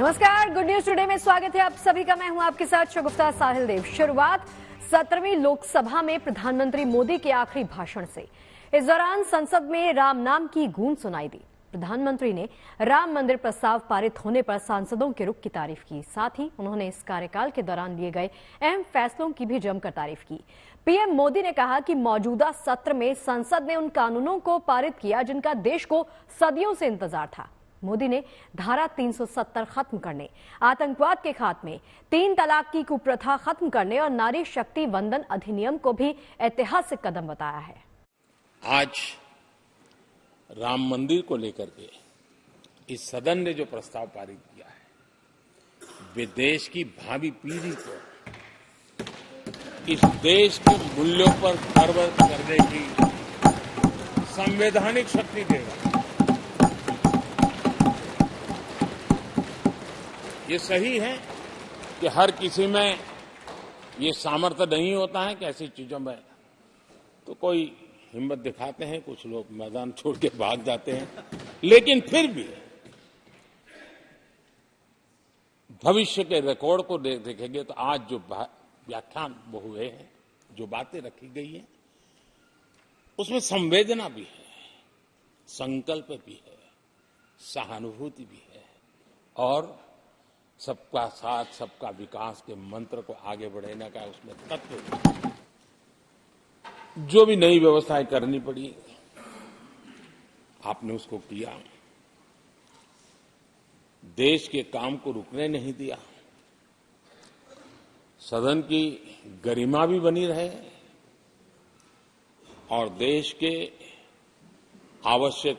नमस्कार, good news today में स्वागत है आप सभी का। मैं हूं आपके साथ शगुफ्ता साहिल देव। शुरुआत 17वीं लोकसभा में प्रधानमंत्री मोदी के आखिरी भाषण से। इस दौरान संसद में राम नाम की गूंज सुनाई दी। प्रधानमंत्री ने राम मंदिर प्रस्ताव पारित होने पर सांसदों के रुख की तारीफ की। साथ ही उन्होंने इस कार्यकाल के दौरान लिए गए अहम फैसलों की भी जमकर तारीफ की। पीएम मोदी ने कहा कि मौजूदा सत्र में संसद ने उन कानूनों को पारित किया जिनका देश को सदियों से इंतजार था। मोदी ने धारा 370 खत्म करने, आतंकवाद के खात्मे, 3 तलाक की कुप्रथा खत्म करने और नारी शक्ति वंदन अधिनियम को भी ऐतिहासिक कदम बताया है। आज राम मंदिर को लेकर के इस सदन ने जो प्रस्ताव पारित किया है, वे देश की भावी पीढ़ी को इस देश के मूल्यों पर गर्व करने की संवैधानिक शक्ति देगा। ये सही है कि हर किसी में ये सामर्थ्य नहीं होता है कि ऐसी चीजों में तो कोई हिम्मत दिखाते हैं, कुछ लोग मैदान छोड़ के भाग जाते हैं, लेकिन फिर भी भविष्य के रिकॉर्ड को देखेंगे तो आज जो व्याख्यान वो हुए हैं, जो बातें रखी गई हैं, उसमें संवेदना भी है, संकल्प भी है, सहानुभूति भी है और सबका साथ सबका विकास के मंत्र को आगे बढ़ाने का उसमें तत्व। जो भी नई व्यवस्थाएं करनी पड़ी आपने उसको किया, देश के काम को रुकने नहीं दिया, सदन की गरिमा भी बनी रहे और देश के आवश्यक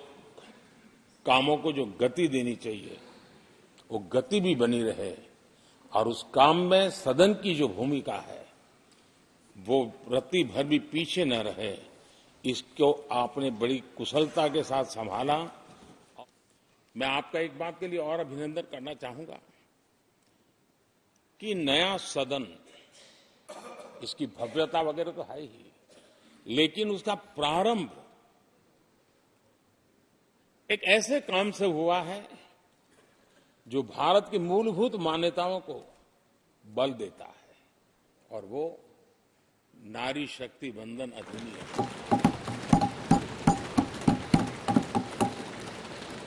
कामों को जो गति देनी चाहिए वो गति भी बनी रहे और उस काम में सदन की जो भूमिका है वो रत्ती भर भी पीछे न रहे, इसको आपने बड़ी कुशलता के साथ संभाला। मैं आपका एक बात के लिए और अभिनंदन करना चाहूंगा कि नया सदन, इसकी भव्यता वगैरह तो है ही, लेकिन उसका प्रारंभ एक ऐसे काम से हुआ है जो भारत की मूलभूत मान्यताओं को बल देता है और वो नारी शक्ति वंदन अधिनियम।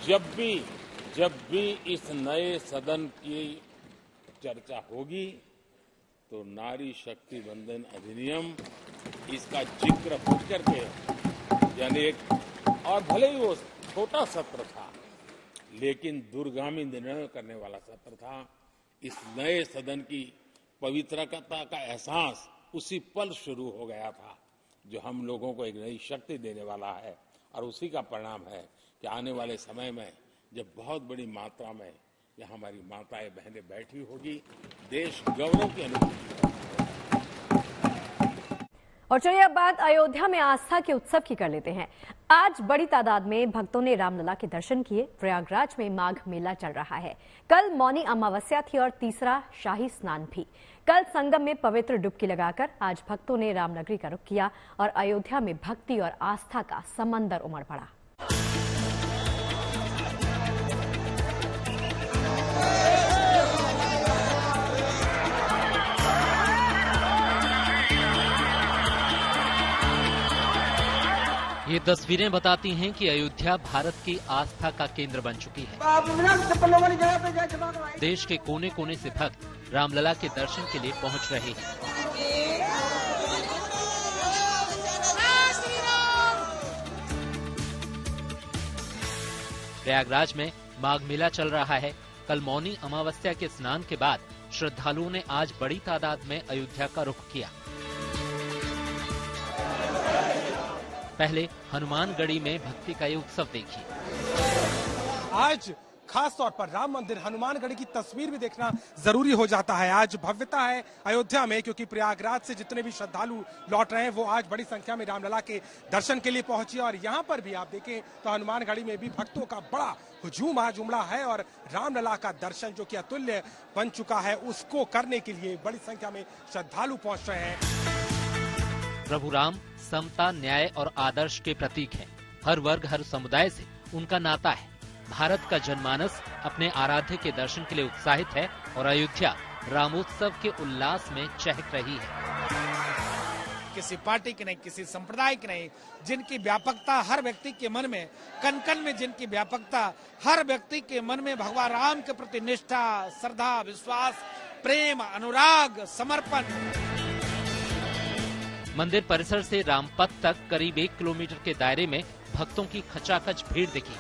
जब भी इस नए सदन की चर्चा होगी तो नारी शक्ति वंदन अधिनियम इसका जिक्र हो करके, यानी एक, और भले ही वो छोटा सत्र था लेकिन दूरगामी निर्णय करने वाला सत्र था। इस नए सदन की पवित्रता का एहसास उसी पल शुरू हो गया था जो हम लोगों को एक नई शक्ति देने वाला है और उसी का परिणाम है कि आने वाले समय में जब बहुत बड़ी मात्रा में यहाँ हमारी माताएं बहनें बैठी होगी, देश गौरव की अनुभूति होगी। और चलिए अब बात अयोध्या में आस्था के उत्सव की कर लेते हैं। आज बड़ी तादाद में भक्तों ने रामलला के दर्शन किए। प्रयागराज में माघ मेला चल रहा है। कल मौनी अमावस्या थी और तीसरा शाही स्नान भी। कल संगम में पवित्र डुबकी लगाकर आज भक्तों ने रामनगरी का रुख किया और अयोध्या में भक्ति और आस्था का समंदर उमड़ पड़ा। ये तस्वीरें बताती हैं कि अयोध्या भारत की आस्था का केंद्र बन चुकी है। देश के कोने कोने से भक्त रामलला के दर्शन के लिए पहुंच रहे हैं। प्रयागराज में माघ मेला चल रहा है। कल मौनी अमावस्या के स्नान के बाद श्रद्धालुओं ने आज बड़ी तादाद में अयोध्या का रुख किया। पहले हनुमानगढ़ी में भक्ति का ये उत्सव देखिए। आज खास तौर पर राम मंदिर हनुमानगढ़ी की तस्वीर भी देखना जरूरी हो जाता है। आज भव्यता है अयोध्या में क्योंकि प्रयागराज से जितने भी श्रद्धालु लौट रहे हैं वो आज बड़ी संख्या में रामलला के दर्शन के लिए पहुंचे और यहाँ पर भी आप देखें तो हनुमानगढ़ी में भी भक्तों का बड़ा हुजूम आज उमड़ा है और रामलला का दर्शन जो कि अतुल्य बन चुका है उसको करने के लिए बड़ी संख्या में श्रद्धालु पहुंच रहे हैं। प्रभु राम समता, न्याय और आदर्श के प्रतीक हैं। हर वर्ग, हर समुदाय से उनका नाता है। भारत का जनमानस अपने आराध्य के दर्शन के लिए उत्साहित है और अयोध्या रामोत्सव के उल्लास में चहक रही है। किसी पार्टी की नहीं, किसी संप्रदाय की नहीं, जिनकी व्यापकता हर व्यक्ति के मन में, कण कण में जिनकी व्यापकता, हर व्यक्ति के मन में भगवान राम के प्रति निष्ठा, श्रद्धा, विश्वास, प्रेम, अनुराग, समर्पण। मंदिर परिसर से रामपथ तक करीब 1 किलोमीटर के दायरे में भक्तों की खचाखच भीड़ दिखी।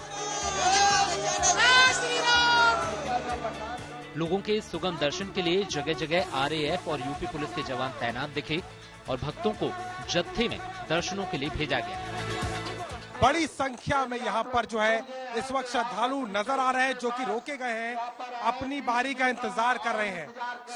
लोगों के सुगम दर्शन के लिए जगह जगह आरएएफ और यूपी पुलिस के जवान तैनात दिखे और भक्तों को जत्थे में दर्शनों के लिए भेजा गया। बड़ी संख्या में यहाँ पर जो है इस वक्त श्रद्धालु नजर आ रहे हैं, जो कि रोके गए हैं, अपनी बारी का इंतजार कर रहे हैं।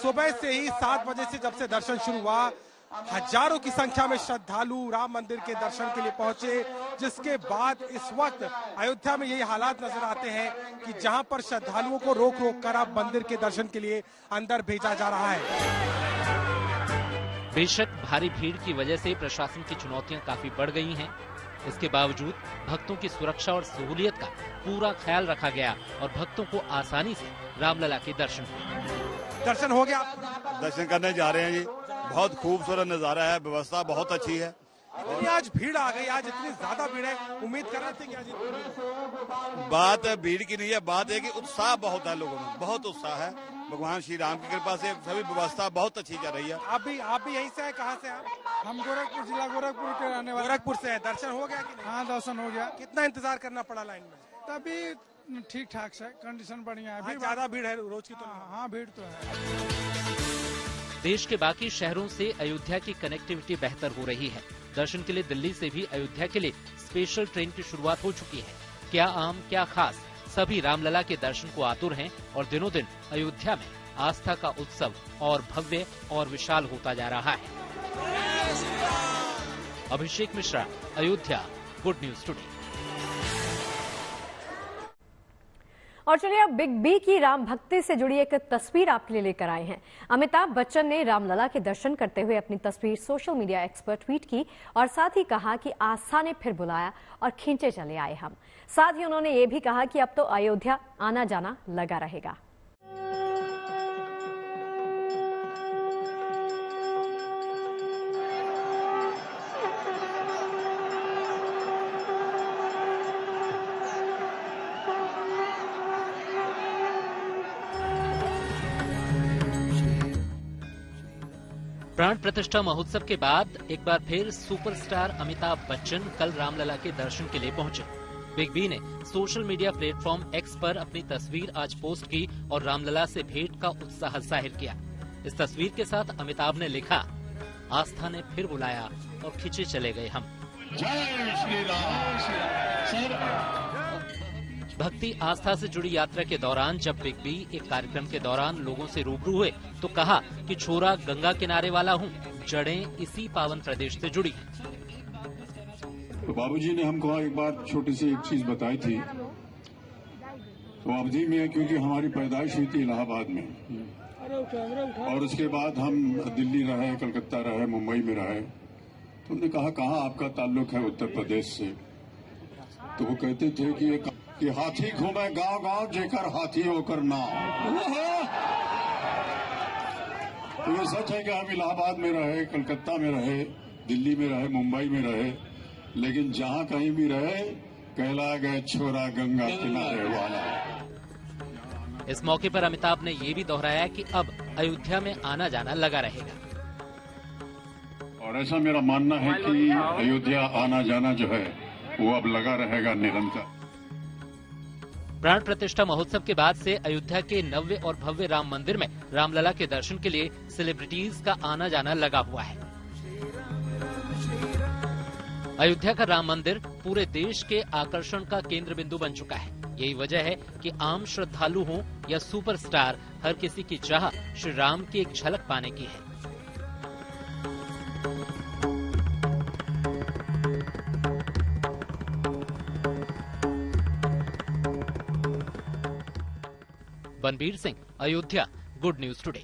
सुबह से ही 7 बजे से जब से दर्शन शुरू हुआ, हजारों की संख्या में श्रद्धालु राम मंदिर के दर्शन के लिए पहुंचे, जिसके बाद इस वक्त अयोध्या में यही हालात नजर आते हैं कि जहां पर श्रद्धालुओं को रोक रोक कर अब मंदिर के दर्शन के लिए अंदर भेजा जा रहा है। बेशक भारी भीड़ की वजह से प्रशासन की चुनौतियां काफी बढ़ गई हैं। इसके बावजूद भक्तों की सुरक्षा और सहूलियत का पूरा ख्याल रखा गया और भक्तों को आसानी से रामलला के दर्शन हुए। दर्शन हो गया? दर्शन करने जा रहे हैं जी। बहुत खूबसूरत नजारा है, व्यवस्था बहुत अच्छी है। आज भीड़ आ गई, आज इतनी ज्यादा भीड़ है, उम्मीद कर रहे थे कि आज बात भीड़ की नहीं है, बात है कि उत्साह बहुत है, लोगों में बहुत उत्साह है। भगवान श्री राम की कृपा से सभी व्यवस्था बहुत अच्छी चल रही है। आप भी यहीं से हैं? कहाँ से आप? हम गोरखपुर जिला गोरखपुर के रहने वाले। गोरखपुर से है। दर्शन हो गया कि नहीं? हाँ, दर्शन हो गया। कितना इंतजार करना पड़ा लाइन में? तभी ठीक ठाक से, कंडीशन बढ़िया है। अभी ज्यादा भीड़ है रोज की? तो हाँ, भीड़ तो है। देश के बाकी शहरों से अयोध्या की कनेक्टिविटी बेहतर हो रही है। दर्शन के लिए दिल्ली से भी अयोध्या के लिए स्पेशल ट्रेन की शुरुआत हो चुकी है। क्या आम क्या खास, सभी रामलला के दर्शन को आतुर हैं और दिनों दिन अयोध्या में आस्था का उत्सव और भव्य और विशाल होता जा रहा है। Abhishek Mishra, Ayodhya, good news today. और चलिए अब बिग बी की राम भक्ति से जुड़ी एक तस्वीर आपके लिए लेकर आए हैं। अमिताभ बच्चन ने रामलला के दर्शन करते हुए अपनी तस्वीर सोशल मीडिया एक्स पर ट्वीट की और साथ ही कहा कि आस्था ने फिर बुलाया और खींचे चले आए हम। साथ ही उन्होंने ये भी कहा कि अब तो अयोध्या आना जाना लगा रहेगा। प्राण प्रतिष्ठा महोत्सव के बाद एक बार फिर सुपरस्टार अमिताभ बच्चन कल रामलला के दर्शन के लिए पहुंचे। बिग बी ने सोशल मीडिया प्लेटफॉर्म एक्स पर अपनी तस्वीर आज पोस्ट की और रामलला से भेंट का उत्साह जाहिर किया। इस तस्वीर के साथ अमिताभ ने लिखा, आस्था ने फिर बुलाया और खिंचे चले गए हम। जय श्री राम। भक्ति आस्था से जुड़ी यात्रा के दौरान जब बिग बी एक कार्यक्रम के दौरान लोगों से रूबरू हुए तो कहा कि छोरा गंगा किनारे वाला हूँ, जड़ें इसी पावन प्रदेश से जुड़ी। तो बाबूजी ने हमको एक बार छोटी सी एक चीज बताई थी। तो अवधि में क्योंकि हमारी पैदाइश हुई थी इलाहाबाद में, और उसके बाद हम दिल्ली रहे, कलकत्ता रहे, मुंबई में रहे। तो उन्होंने कहा कहाँ आपका ताल्लुक है? उत्तर प्रदेश से। तो वो कहते थे कि हाथी घूमे गांव गांव, जेकर हाथी होकर नाव। तो ये सच है कि हम इलाहाबाद में रहे, कलकत्ता में रहे, दिल्ली में रहे, मुंबई में रहे, लेकिन जहां कहीं भी रहे कहला गए छोरा गंगा किनारे वाला। इस मौके पर अमिताभ ने ये भी दोहराया कि अब अयोध्या में आना जाना लगा रहेगा। और ऐसा मेरा मानना है कि अयोध्या आना जाना जो है वो अब लगा रहेगा निरंतर। प्राण प्रतिष्ठा महोत्सव के बाद से अयोध्या के नव्य और भव्य राम मंदिर में रामलला के दर्शन के लिए सेलिब्रिटीज का आना जाना लगा हुआ है। अयोध्या का राम मंदिर पूरे देश के आकर्षण का केंद्र बिंदु बन चुका है। यही वजह है कि आम श्रद्धालु हो या सुपरस्टार, हर किसी की चाह श्री राम की एक झलक पाने की है। Banbir Singh, Ayodhya, good news today.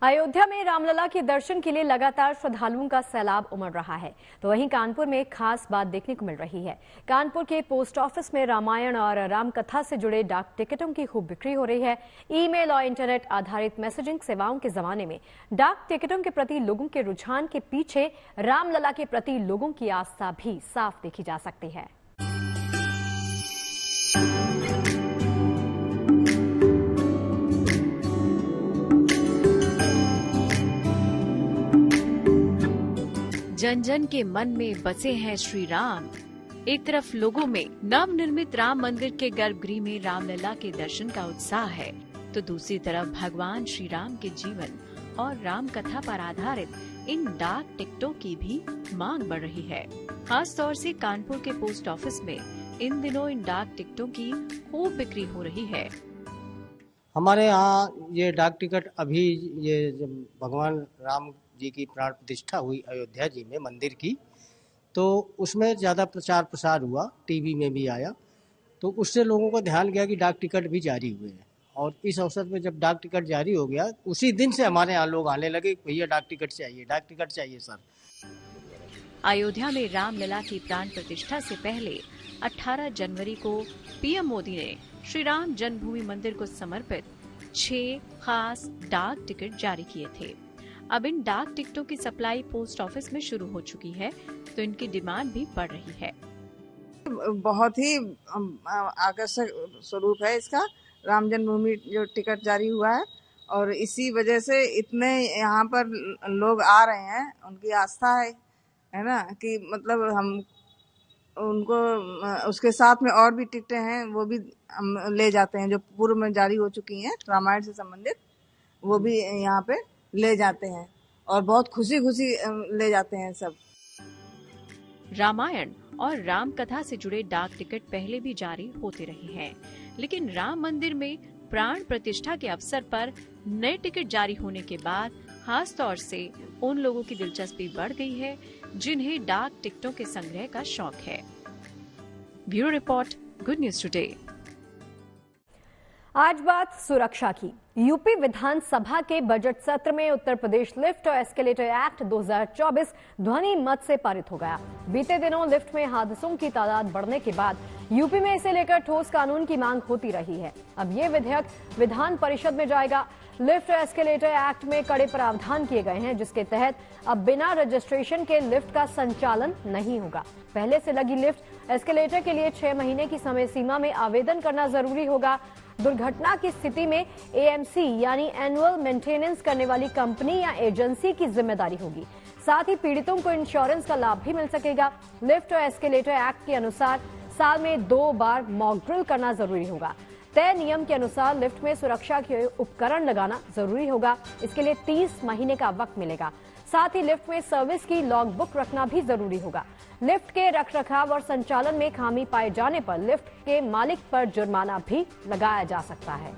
Ayodhya में रामलला के दर्शन के लिए लगातार श्रद्धालुओं का सैलाब उमड़ रहा है, तो वहीं कानपुर में एक खास बात देखने को मिल रही है। कानपुर के पोस्ट ऑफिस में रामायण और रामकथा से जुड़े डाक टिकटों की खूब बिक्री हो रही है। ईमेल और इंटरनेट आधारित मैसेजिंग सेवाओं के जमाने में डाक टिकटों के प्रति लोगों के रुझान के पीछे रामलला के प्रति लोगों की आस्था भी साफ देखी जा सकती है। जन जन के मन में बसे हैं श्री राम। एक तरफ लोगों में नवनिर्मित राम मंदिर के गर्भगृह में रामलला के दर्शन का उत्साह है, तो दूसरी तरफ भगवान श्री राम के जीवन और राम कथा पर आधारित इन डाक टिकटों की भी मांग बढ़ रही है। खास तौर से कानपुर के पोस्ट ऑफिस में इन दिनों इन डाक टिकटों की खूब बिक्री हो रही है। हमारे यहाँ ये डाक टिकट अभी ये जब भगवान राम जी की प्राण प्रतिष्ठा हुई अयोध्या जी में मंदिर की, तो उसमें ज़्यादा प्रचार प्रसार हुआ, टीवी में भी आया, तो उससे लोगों को ध्यान गया कि डाक टिकट भी जारी हुए हैं। और इस अवसर पे जब डाक टिकट जारी हो गया, उसी दिन से हमारे यहाँ लोग आने लगे, भैया डाक टिकट चाहिए सर। अयोध्या में रामलला की प्राण प्रतिष्ठा से पहले 18 जनवरी को पीएम मोदी ने श्री राम जन्मभूमि मंदिर को समर्पित 6 खास डाक टिकट जारी किए थे। अब इन डाक टिकटों की सप्लाई पोस्ट ऑफिस में शुरू हो चुकी है, तो इनकी डिमांड भी बढ़ रही है। बहुत ही आकर्षक स्वरूप है इसका, राम जन्मभूमि जो टिकट जारी हुआ है, और इसी वजह से इतने यहाँ पर लोग आ रहे हैं। उनकी आस्था है ना, कि मतलब हम उनको उसके साथ में और भी टिकटें हैं, वो भी हम ले जाते हैं, जो पूर्व में जारी हो चुकी हैं रामायण से संबंधित, वो भी यहाँ पे ले जाते हैं और बहुत खुशी खुशी ले जाते हैं सब। रामायण और राम कथा से जुड़े डाक टिकट पहले भी जारी होते रहे हैं, लेकिन राम मंदिर में प्राण प्रतिष्ठा के अवसर पर नए टिकट जारी होने के बाद खास तौर से उन लोगों की दिलचस्पी बढ़ गई है जिन्हें डाक टिकटों के संग्रह का शौक है। Bureau report, good news today. आज बात सुरक्षा की। यूपी विधानसभा के बजट सत्र में उत्तर प्रदेश लिफ्ट और एस्केलेटर एक्ट 2024 ध्वनि मत से पारित हो गया। बीते दिनों लिफ्ट में हादसों की तादाद बढ़ने के बाद यूपी में इसे लेकर ठोस कानून की मांग होती रही है। अब ये विधेयक विधान परिषद में जाएगा। लिफ्ट और एस्केलेटर एक्ट में कड़े प्रावधान किए गए हैं, जिसके तहत अब बिना रजिस्ट्रेशन के लिफ्ट का संचालन नहीं होगा। पहले से लगी लिफ्ट एस्केलेटर के लिए 6 महीने की समय सीमा में आवेदन करना जरूरी होगा। दुर्घटना की स्थिति में एएमसी यानी एनुअल मेंटेनेंस करने वाली कंपनी या एजेंसी की जिम्मेदारी होगी। साथ ही पीड़ितों को इंश्योरेंस का लाभ भी मिल सकेगा। लिफ्ट और एस्केलेटर एक्ट के अनुसार साल में 2 बार मॉक ड्रिल करना जरूरी होगा। तय नियम के अनुसार लिफ्ट में सुरक्षा के उपकरण लगाना जरूरी होगा। इसके लिए 30 महीने का वक्त मिलेगा। साथ ही लिफ्ट में सर्विस की लॉग बुक रखना भी जरूरी होगा। लिफ्ट के रखरखाव और संचालन में खामी पाए जाने पर लिफ्ट के मालिक पर जुर्माना भी लगाया जा सकता है।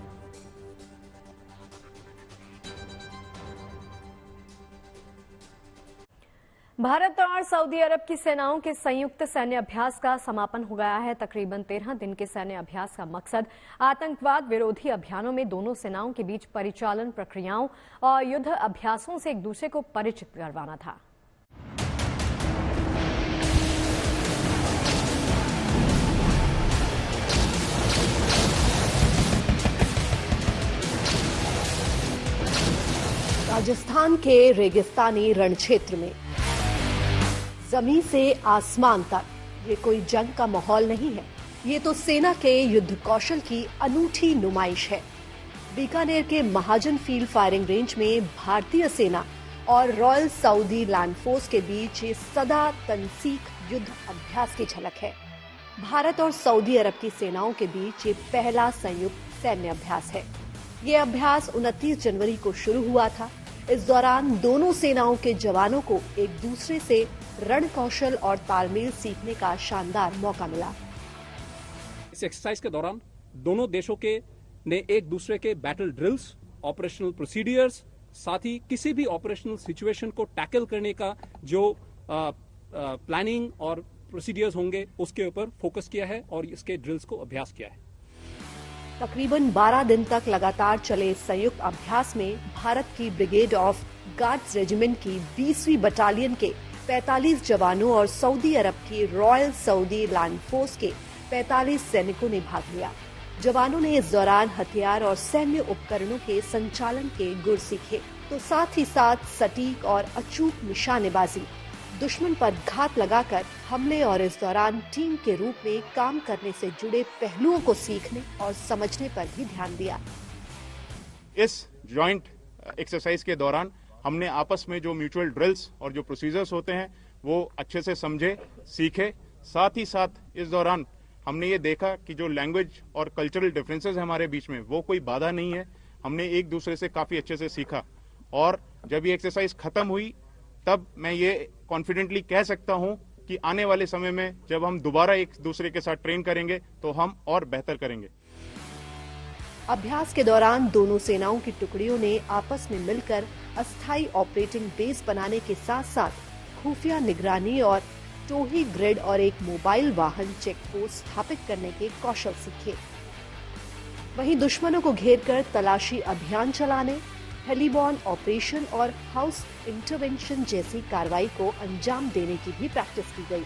भारत और सऊदी अरब की सेनाओं के संयुक्त सैन्य अभ्यास का समापन हो गया है। तकरीबन 13 दिन के सैन्य अभ्यास का मकसद आतंकवाद विरोधी अभियानों में दोनों सेनाओं के बीच परिचालन प्रक्रियाओं और युद्ध अभ्यासों से एक दूसरे को परिचित करवाना था। राजस्थान के रेगिस्तानी रण क्षेत्र में जमीन से आसमान तक ये कोई जंग का माहौल नहीं है, ये तो सेना के युद्ध कौशल की अनूठी नुमाइश है। बीकानेर के महाजन फील्ड फायरिंग रेंज में भारतीय सेना और रॉयल सऊदी लैंड फोर्स के बीच ये सदा तनसीक युद्ध अभ्यास की झलक है। भारत और सऊदी अरब की सेनाओं के बीच ये पहला संयुक्त सैन्य अभ्यास है। ये अभ्यास 29 जनवरी को शुरू हुआ था। इस दौरान दोनों सेनाओं के जवानों को एक दूसरे से रण कौशल और तालमेल सीखने का शानदार मौका मिला। इस एक्सरसाइज के दौरान दोनों देशों के ने एक दूसरे के बैटल ड्रिल्स, ऑपरेशनल प्रोसीडियर्स, साथ ही किसी भी ऑपरेशनल सिचुएशन को टैकल करने का जो प्लानिंग और प्रोसीडियर्स होंगे उसके ऊपर फोकस किया है और इसके ड्रिल्स को अभ्यास किया है। तकरीबन 12 दिन तक लगातार चले इस संयुक्त अभ्यास में भारत की ब्रिगेड ऑफ गार्ड्स रेजिमेंट की 20वीं बटालियन के 45 जवानों और सऊदी अरब की रॉयल सऊदी लैंड फोर्स के 45 सैनिकों ने भाग लिया। जवानों ने इस दौरान हथियार और सैन्य उपकरणों के संचालन के गुर सीखे, तो साथ ही साथ सटीक और अचूक निशानेबाजी, दुश्मन पर घात लगाकर हमले और इस दौरान टीम के रूप में काम करने से जुड़े पहलुओं को सीखने और समझने पर भी ध्यान दिया। इस जॉइंट एक्सरसाइज के दौरान हमने आपस में जो म्यूचुअल ड्रिल्स और जो प्रोसीजर्स होते हैं वो अच्छे से समझे, सीखे। साथ ही साथ इस दौरान हमने ये देखा कि जो लैंग्वेज और कल्चरल डिफरेंसेस है हमारे बीच में वो कोई बाधा नहीं है। हमने एक दूसरे से काफी अच्छे से सीखा और जब ये एक्सरसाइज खत्म हुई तब मैं ये कॉन्फिडेंटली कह सकता हूं कि आने वाले समय में जब हम दोबारा एक दूसरे के साथ ट्रेन करेंगे तो हम और बेहतर करेंगे। अभ्यास के दौरान दोनों सेनाओं की टुकड़ियों ने आपस में मिलकर अस्थायी ऑपरेटिंग बेस बनाने के साथ साथ खुफिया निगरानी और टोही ग्रिड और एक मोबाइल वाहन चेक पोस्ट स्थापित करने के कौशल सीखे। वहीं दुश्मनों को घेरकर तलाशी अभियान चलाने, हेलीबॉर्न ऑपरेशन और हाउस इंटरवेंशन जैसी कार्रवाई को अंजाम देने की भी प्रैक्टिस की गई।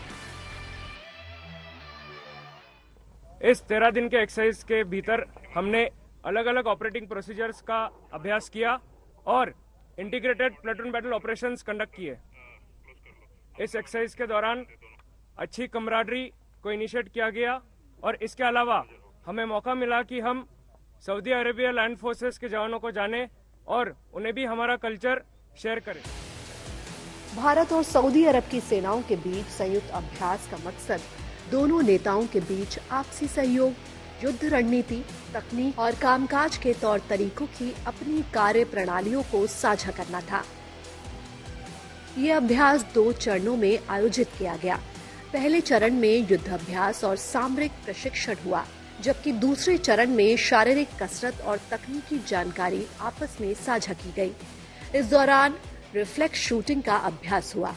इस 13 दिन के एक्सरसाइज के भीतर हमने अलग अलग ऑपरेटिंग प्रोसीजर्स का अभ्यास किया और integrated platoon battle operations conduct किए। इस एक्सरसाइज के दौरान अच्छी कमराडरी को इनिशिएट किया गया और इसके अलावा हमें मौका मिला कि हम सऊदी अरेबिया लैंड फोर्सेस के जवानों को जाने और उन्हें भी हमारा कल्चर शेयर करें। भारत और सऊदी अरब की सेनाओं के बीच संयुक्त अभ्यास का मकसद दोनों नेताओं के बीच आपसी सहयोग, युद्ध रणनीति, तकनीक और कामकाज के तौर तरीकों की अपनी कार्य प्रणालियों को साझा करना था। ये अभ्यास 2 चरणों में आयोजित किया गया। पहले चरण में युद्ध अभ्यास और सामरिक प्रशिक्षण हुआ, जबकि दूसरे चरण में शारीरिक कसरत और तकनीकी जानकारी आपस में साझा की गई। इस दौरान रिफ्लेक्स शूटिंग का अभ्यास हुआ।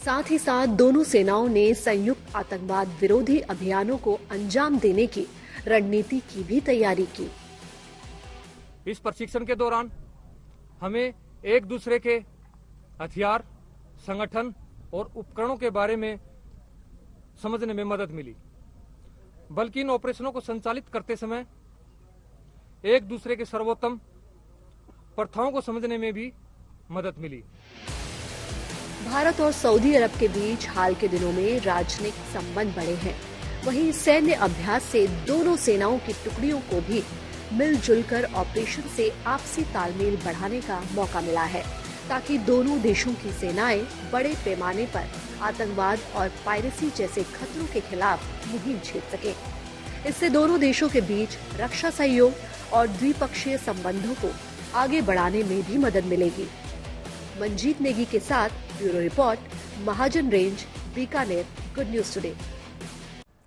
साथ ही साथ दोनों सेनाओं ने संयुक्त आतंकवाद विरोधी अभियानों को अंजाम देने की रणनीति की भी तैयारी की। इस प्रशिक्षण के दौरान हमें एक दूसरे के हथियार, संगठन और उपकरणों के बारे में समझने में मदद मिली, बल्कि इन ऑपरेशनों को संचालित करते समय एक दूसरे के सर्वोत्तम प्रथाओं को समझने में भी मदद मिली। भारत और सऊदी अरब के बीच हाल के दिनों में राजनयिक संबंध बढ़े हैं। वहीं सैन्य अभ्यास से दोनों सेनाओं की टुकड़ियों को भी मिलजुल कर ऑपरेशन से आपसी तालमेल बढ़ाने का मौका मिला है, ताकि दोनों देशों की सेनाएं बड़े पैमाने पर आतंकवाद और पायरेसी जैसे खतरों के खिलाफ मुहिम छेड़ सके। इससे दोनों देशों के बीच रक्षा सहयोग और द्विपक्षीय संबंधों को आगे बढ़ाने में भी मदद मिलेगी। मंजीत नेगी के साथ bureau report, Mahajan range, Bikaner, good news today.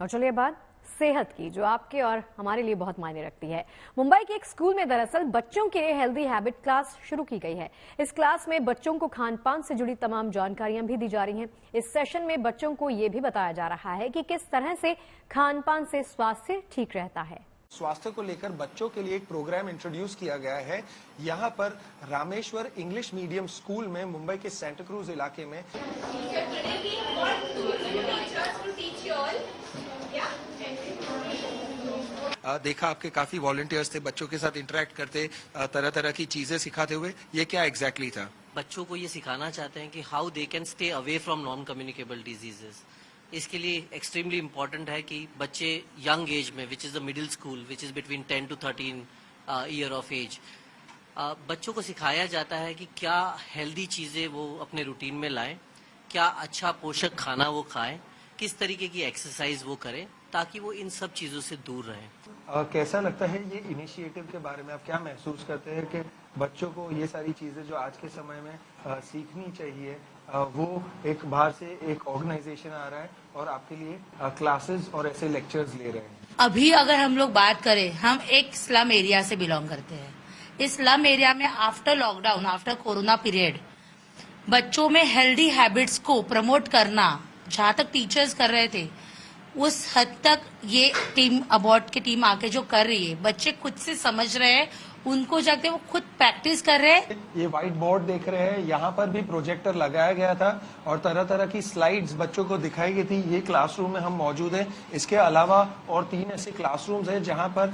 और चलिए बात सेहत की, जो आपके और हमारे लिए बहुत मायने रखती है। मुंबई के एक स्कूल में दरअसल बच्चों के लिए हेल्दी हैबिट क्लास शुरू की गई है। इस क्लास में बच्चों को खान पान से जुड़ी तमाम जानकारियां भी दी जा रही हैं। इस सेशन में बच्चों को ये भी बताया जा रहा है कि किस तरह से खान पान से स्वास्थ्य ठीक रहता है। स्वास्थ्य को लेकर बच्चों के लिए एक प्रोग्राम इंट्रोड्यूस किया गया है। यहाँ पर रामेश्वर इंग्लिश मीडियम स्कूल में मुंबई के सेंटा क्रूज इलाके में देखा आपके काफी वॉलंटियर्स थे, बच्चों के साथ इंटरेक्ट करते, तरह तरह की चीजें सिखाते हुए। ये क्या एग्जैक्टली था? बच्चों को ये सिखाना चाहते हैं कि how they can stay away from non communicable diseases. इसके लिए एक्सट्रीमली इम्पोर्टेंट है कि बच्चे यंग एज में, which is the middle school, which is between 10 to 13 year of age, बच्चों को सिखाया जाता है कि क्या हेल्दी चीजें वो अपने रूटीन में लाएं, क्या अच्छा पोषक खाना वो खाएं, किस तरीके की एक्सरसाइज वो करें, ताकि वो इन सब चीजों से दूर रहें। कैसा लगता है ये इनिशिएटिव के बारे में? आप क्या महसूस करते हैं कि बच्चों को ये सारी चीजें जो आज के समय में सीखनी चाहिए, वो एक बाहर से एक ऑर्गेनाइजेशन आ रहा है और आपके लिए क्लासेस और ऐसे लेक्चर्स ले रहे हैं? अभी अगर हम लोग बात करें, हम एक स्लम एरिया से बिलोंग करते हैं। इस स्लम एरिया में after lockdown, after corona period, बच्चों में हेल्दी हैबिट्स को प्रमोट करना जहाँ तक टीचर्स कर रहे थे, उस हद तक ये टीम अबॉर्ड की टीम आके जो कर रही है, बच्चे खुद से समझ रहे हैं, उनको जाके वो खुद प्रैक्टिस कर रहे हैं। ये व्हाइट बोर्ड देख रहे हैं, यहाँ पर भी प्रोजेक्टर लगाया गया था और तरह तरह की स्लाइड्स बच्चों को दिखाई गई थी। ये क्लासरूम में हम मौजूद हैं। इसके अलावा और 3 ऐसे क्लासरूम्स हैं जहाँ पर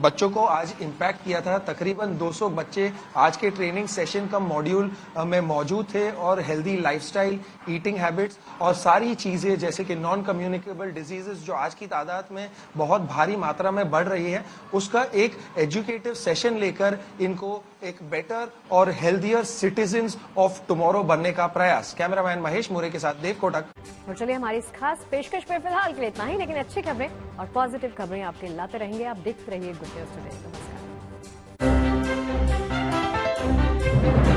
बच्चों को आज इम्पैक्ट किया था। तकरीबन 200 बच्चे आज के ट्रेनिंग सेशन का मॉड्यूल में मौजूद थे और हेल्दी लाइफस्टाइल, ईटिंग हैबिट्स और सारी चीजें जैसे कि नॉन कम्युनिकेबल डिजीजेस जो आज की तादाद में बहुत भारी मात्रा में बढ़ रही है, उसका एक एजुकेटिव सेशन लेकर इनको एक बेटर और हेल्दियर सिटीजन्स ऑफ टुमारो बनने का प्रयास। कैमरामैन महेश मोरे के साथ देव कोटक। और चलिए हमारी इस खास पेशकश पे फिलहाल के लिए इतना ही, लेकिन अच्छी खबरें और पॉजिटिव खबरें आपके लाते रहेंगे। आप देखते रहिए गुड न्यूज टुडे। नमस्कार।